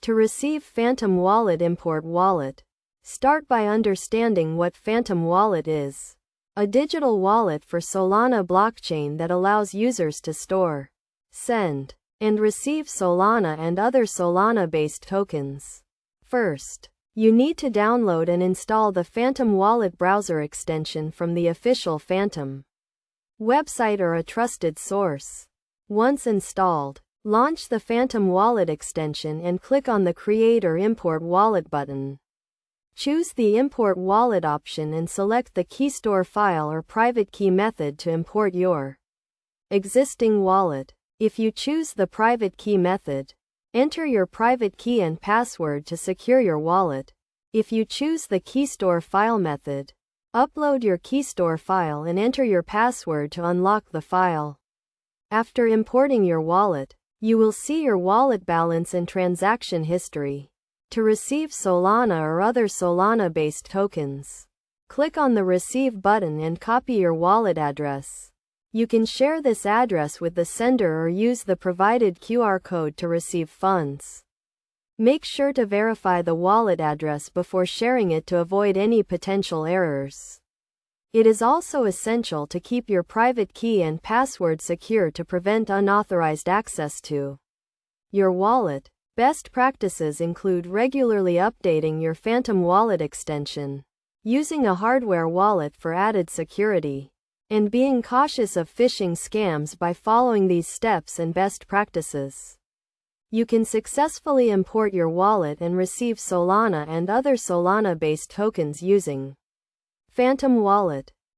To receive Phantom Wallet, import wallet. Start by understanding what Phantom Wallet is. A digital wallet for Solana blockchain that allows users to store, send, and receive Solana and other Solana-based tokens. First, you need to download and install the Phantom Wallet browser extension from the official Phantom website or a trusted source. Once installed, launch the Phantom Wallet extension and click on the Create or Import Wallet button. Choose the Import Wallet option and select the key store file or private key method to import your existing wallet. If you choose the private key method, enter your private key and password to secure your wallet. If you choose the key store file method, upload your key store file and enter your password to unlock the file. After importing your wallet, you will see your wallet balance and transaction history. To receive Solana or other Solana-based tokens, click on the Receive button and copy your wallet address. You can share this address with the sender or use the provided QR code to receive funds. Make sure to verify the wallet address before sharing it to avoid any potential errors. It is also essential to keep your private key and password secure to prevent unauthorized access to your wallet. Best practices include regularly updating your Phantom Wallet extension, using a hardware wallet for added security, and being cautious of phishing scams. By following these steps and best practices, you can successfully import your wallet and receive Solana and other Solana-based tokens using Phantom Wallet.